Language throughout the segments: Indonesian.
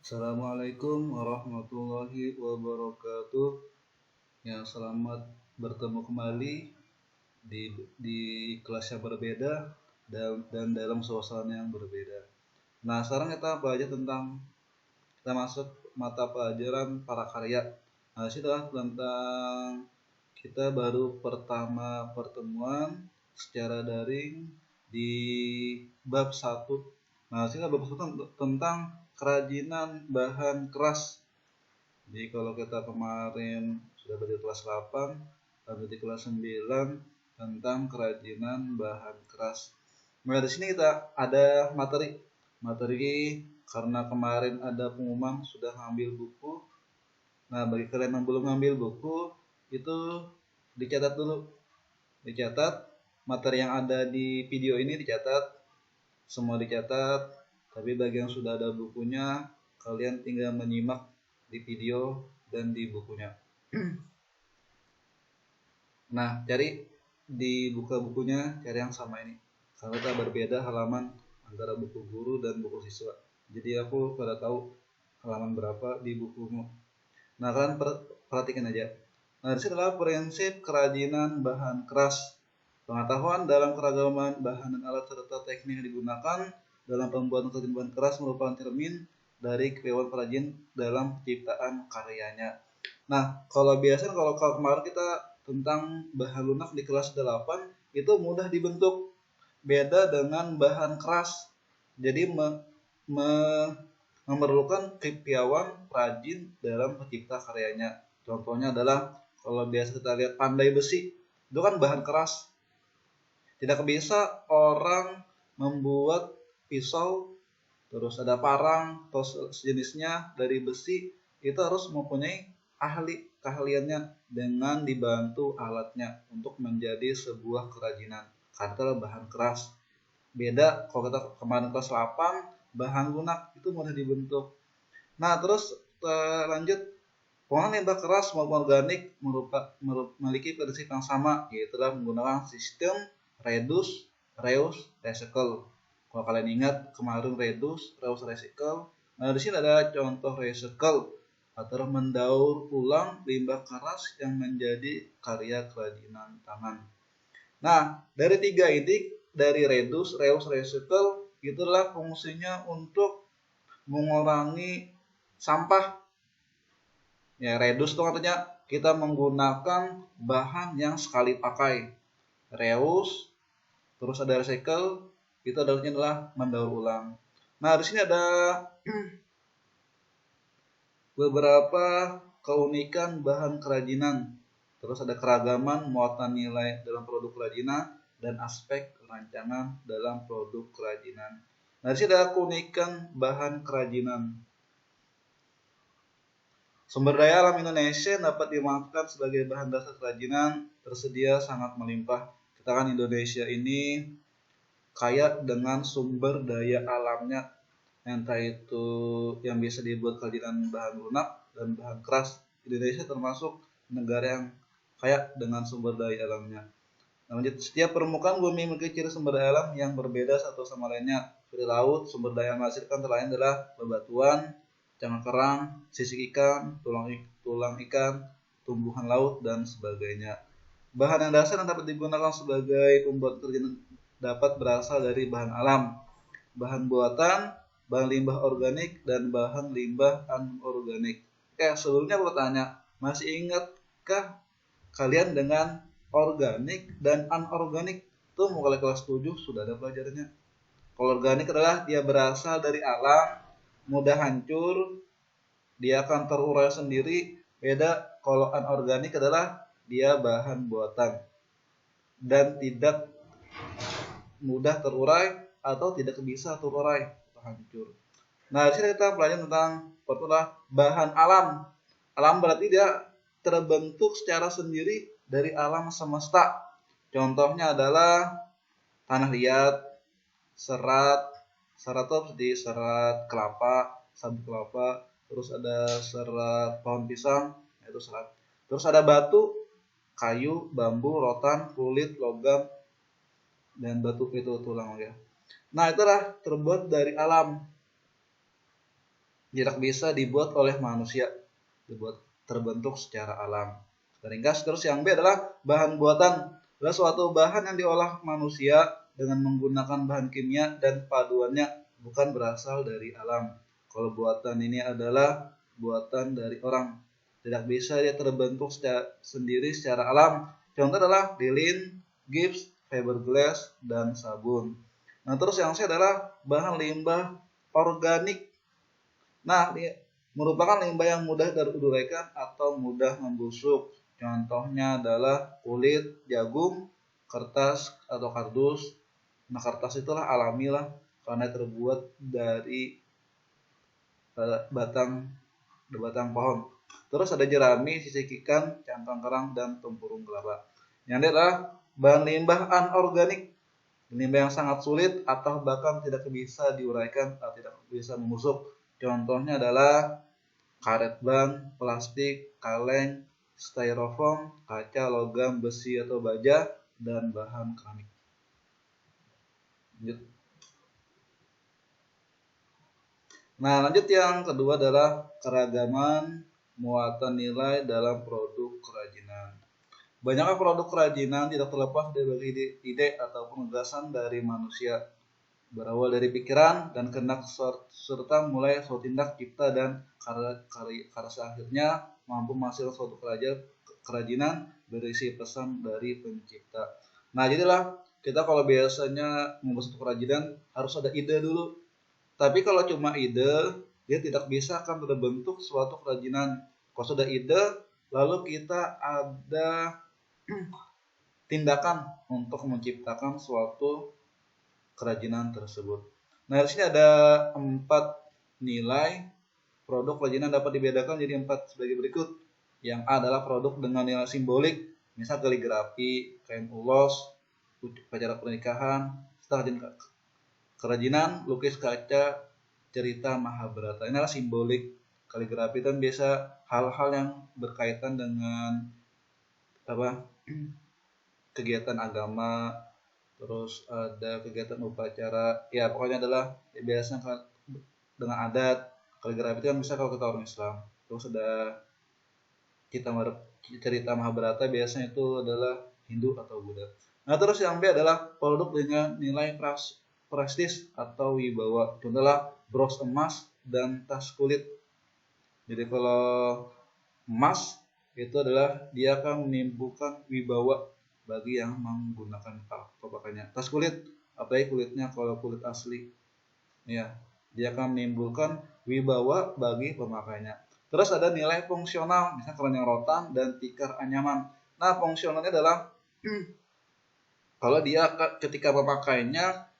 Assalamualaikum warahmatullahi wabarakatuh. Ya, selamat bertemu kembali di di kelas yang berbeda dan dalam suasana yang berbeda. Nah, sekarang kita belajar tentang kita masuk mata pelajaran prakarya. Nah, ini adalah tentang kita baru pertama pertemuan secara daring di bab satu. Nah, sini bab satu tentang kerajinan bahan keras. Jadi kalau kita kemarin sudah belajar kelas 8, lalu di kelas 9 tentang kerajinan bahan keras. Nah, di sini kita ada materi karena kemarin ada pengumuman sudah ngambil buku. Nah, bagi kalian yang belum ngambil buku, itu dicatat dulu. Dicatat materi yang ada di video ini, dicatat semua, dicatat. Tapi bagi yang sudah ada bukunya, kalian tinggal menyimak di video dan di bukunya. Nah, cari di buka bukunya, cari yang sama ini, karena kita berbeda halaman antara buku guru dan buku siswa. Jadi aku pada tahu halaman berapa di bukumu. Nah, kalian perhatikan aja. Nah, di sini adalah prinsip kerajinan bahan keras. Pengetahuan dalam keragaman bahan dan alat serta teknik yang digunakan dalam pembuatan kerajinan bahan keras merupakan cermin dari keilmuan perajin dalam penciptaan karyanya. Nah, kalau biasanya kalau kemarin kita tentang bahan lunak di kelas 8 itu mudah dibentuk, beda dengan bahan keras. Jadi memerlukan kepiawaian perajin dalam pencipta karyanya. Contohnya adalah kalau biasa kita lihat pandai besi, itu kan bahan keras. Tidak bisa orang membuat pisau, terus ada parang atau sejenisnya dari besi, itu harus mempunyai keahliannya dengan dibantu alatnya untuk menjadi sebuah kerajinan. Karena bahan keras. Beda kalau kita kemarin kelas 8, bahan lunak itu mudah dibentuk. Nah, terus lanjut. Pengolahan limbah keras maupun organik memiliki prinsip yang sama, yaitu menggunakan sistem reduce, reuse, recycle. Kalau kalian ingat kemarin reduce, reuse, recycle. Nah, di sini ada contoh recycle atau mendaur ulang limbah keras yang menjadi karya kerajinan tangan. Nah, dari tiga ini, dari reduce, reuse, recycle, itulah fungsinya untuk mengurangi sampah. Ya, reduce itu artinya kita menggunakan bahan yang sekali pakai. Reuse, terus ada recycle, itu adalah mendaur ulang. Nah, di sini ada beberapa keunikan bahan kerajinan. Terus ada keragaman muatan nilai dalam produk kerajinan dan aspek rancangan dalam produk kerajinan. Nah, di sini ada keunikan bahan kerajinan. Sumber daya alam Indonesia dapat dimanfaatkan sebagai bahan dasar kerajinan tersedia sangat melimpah. Kita kan Indonesia ini kaya dengan sumber daya alamnya, entah itu yang bisa dibuat kerajinan bahan lunak dan bahan keras. Indonesia termasuk negara yang kaya dengan sumber daya alamnya. Nah, setiap permukaan bumi memiliki ciri sumber daya alam yang berbeda satu sama lainnya. Seperti laut, sumber daya yang menghasilkan antara lain adalah bebatuan, cangkang kerang, sisik ikan, tulang ikan, tumbuhan laut, dan sebagainya. Bahan yang dasar yang dapat digunakan sebagai pembuat kerajinan dapat berasal dari bahan alam, bahan buatan, bahan limbah organik, dan bahan limbah anorganik. Sebelumnya aku bertanya, masih ingatkah kalian dengan organik dan anorganik? Itu mulai kelas 7 sudah ada pelajarannya. Kalau organik adalah dia berasal dari alam, mudah hancur, dia akan terurai sendiri. Beda kalau anorganik adalah dia bahan buatan dan tidak mudah terurai atau tidak bisa terurai atau hancur. Nah, di sini kita belajar tentang bahan alam. Alam berarti dia terbentuk secara sendiri dari alam semesta. Contohnya adalah tanah liat, serat itu seperti serat kelapa, sabut kelapa, terus ada serat pohon pisang, yaitu serat. Terus ada batu, kayu, bambu, rotan, kulit, logam, dan batu itu tulang ya. Nah, itulah terbuat dari alam. tidak bisa dibuat oleh manusia, dibuat terbentuk secara alam. Ringkas. Terus yang B adalah bahan buatan, adalah suatu bahan yang diolah manusia dengan menggunakan bahan kimia dan paduannya, bukan berasal dari alam. Kalau buatan ini adalah buatan dari orang, tidak bisa dia terbentuk sendiri secara alam. Contoh adalah lilin, gips, fiberglass, dan sabun. Nah, terus yang C adalah bahan limbah organik. Nah, ini merupakan limbah yang mudah teruraikan atau mudah membusuk. Contohnya adalah kulit jagung, kertas atau kardus. Nah, kertas itulah alami lah karena terbuat dari batang pohon. Terus ada jerami, sisik ikan, cangkang kerang, dan tempurung kelapa. Yang ini adalah bahan limbah anorganik, limbah yang sangat sulit atau bahkan tidak bisa diuraikan atau tidak bisa membusuk. Contohnya adalah karet ban, plastik, kaleng, styrofoam, kaca, logam, besi atau baja, dan bahan keramik. Lanjut. Nah, lanjut yang kedua adalah keragaman muatan nilai dalam produk kerajinan. Banyaknya produk kerajinan tidak terlepas dari ide ataupun gagasan dari manusia, berawal dari pikiran dan kehendak serta mulai suatu tindak cipta dan karya akhirnya mampu menghasilkan suatu kerajinan berisi pesan dari pencipta. Nah, jadilah kita kalau biasanya membuat suatu kerajinan harus ada ide dulu. Tapi kalau cuma ide, dia tidak bisa akan terbentuk suatu kerajinan. Kalau sudah ide, lalu kita ada tindakan untuk menciptakan suatu kerajinan tersebut. Nah, di sini ada 4 nilai produk kerajinan dapat dibedakan jadi 4 sebagai berikut. Yang A adalah produk dengan nilai simbolik, misal kaligrafi, kain ulos, upacara pernikahan, kerajinan, lukis kaca, cerita Mahabharata. Ini adalah simbolik. Kaligrafi itu biasa hal-hal yang berkaitan dengan kegiatan agama, terus ada kegiatan upacara, ya pokoknya adalah biasanya dengan adat. Kaligrafi itu kan bisa kalau kita orang Islam. Terus ada cerita Mahabharata, biasanya itu adalah Hindu atau Buddha. Nah, terus yang B adalah produk dengan nilai prestis atau wibawa. Contohnya bros emas dan tas kulit. Jadi kalau emas itu adalah dia akan menimbulkan wibawa bagi yang menggunakan pakaiannya. Tas kulit, apalagi kulitnya kalau kulit asli, ya dia akan menimbulkan wibawa bagi pemakainya. Terus ada nilai fungsional, misalnya keranjang rotan dan tikar anyaman. Nah, fungsionalnya adalah kalau dia ketika memakainya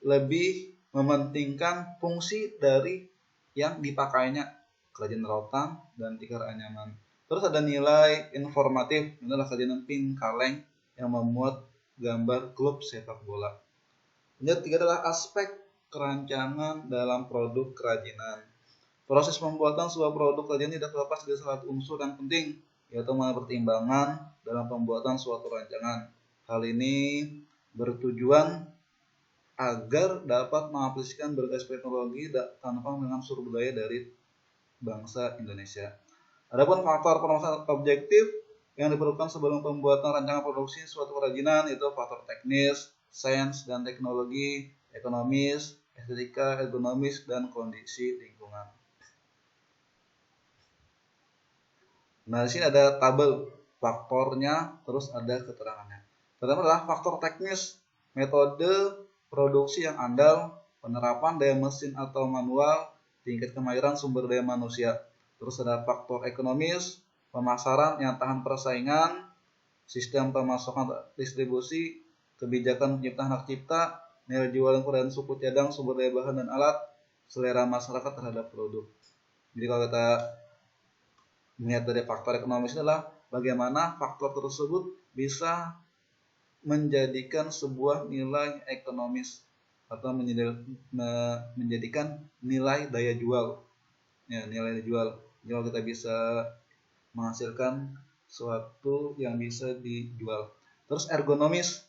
lebih mementingkan fungsi dari yang dipakainya, kerajinan rotan dan tikar anyaman. Terus ada nilai informatif, ini adalah kerajinan pin kaleng yang memuat gambar klub sepak bola. Yang ketiga adalah aspek kerancangan dalam produk kerajinan. Proses pembuatan sebuah produk kerajinan tidak terlepas dari salah satu unsur yang penting, yaitu pertimbangan dalam pembuatan suatu rancangan. Hal ini bertujuan agar dapat mengaplikasikan berbagai teknologi tanpa dengan unsur budaya dari bangsa Indonesia. Adapun faktor permasalahan objektif yang diperlukan sebelum pembuatan rancangan produksi suatu kerajinan itu faktor teknis, sains dan teknologi, ekonomis, estetika, ergonomis, dan kondisi lingkungan. Nah, di sini ada tabel faktornya, terus ada keterangannya. Pertama adalah faktor teknis, metode produksi yang andal, penerapan daya mesin atau manual, tingkat kemahiran sumber daya manusia. Terus ada faktor ekonomis, pemasaran yang tahan persaingan, sistem pemasaran distribusi, kebijakan penciptaan hak cipta, nilai jual dan suku cadang, sumber daya bahan dan alat, selera masyarakat terhadap produk. Jadi kalau kita melihat dari faktor ekonomis adalah bagaimana faktor tersebut bisa menjadikan sebuah nilai ekonomis atau menjadikan nilai daya jual. Ya, nilai daya jual. Kalau kita bisa menghasilkan sesuatu yang bisa dijual. Terus ergonomis.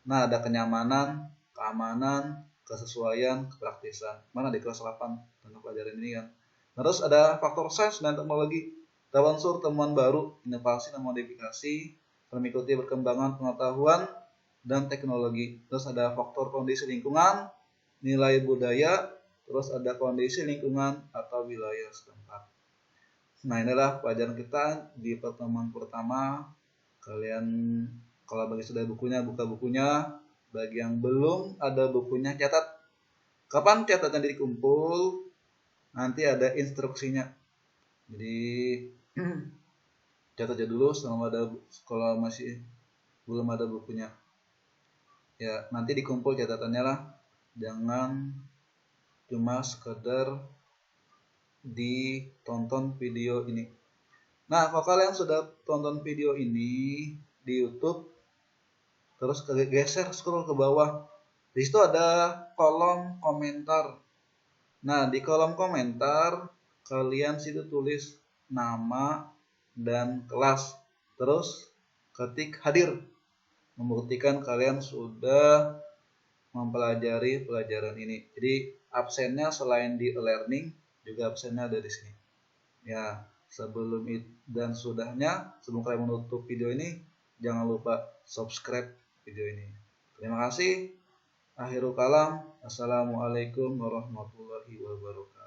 Nah, ada kenyamanan, keamanan, kesesuaian, kepraktisan. Mana di kelas 8 tentang pelajaran ini kan. Terus ada faktor sains dan teknologi. Dalam unsur temuan baru, inovasi dan modifikasi, mengikuti perkembangan pengetahuan dan teknologi. Terus ada faktor kondisi lingkungan, nilai budaya, terus ada kondisi lingkungan atau wilayah setempat. Nah, inilah pelajaran kita di pertemuan pertama. Kalian kalau bagi sudah bukunya, buka bukunya. Bagi yang belum ada bukunya, catat. Kapan catatnya dikumpul? Nanti ada instruksinya. Jadi catat aja dulu kalau masih belum ada bukunya. Ya, nanti dikumpul catatannya lah. Jangan cuma sekedar ditonton video ini. Nah, kalau kalian sudah tonton video ini di YouTube, terus geser scroll ke bawah. Di situ ada kolom komentar. Nah, di kolom komentar kalian situ tulis nama dan kelas. Terus ketik hadir. Membuktikan kalian sudah mempelajari pelajaran ini. Jadi absennya selain di e-learning juga absennya ada di sini. Ya, sebelum dan sudahnya, sebelum kalian menutup video ini, jangan lupa subscribe video ini. Terima kasih. Akhirul kalam. Assalamualaikum warahmatullahi wabarakatuh.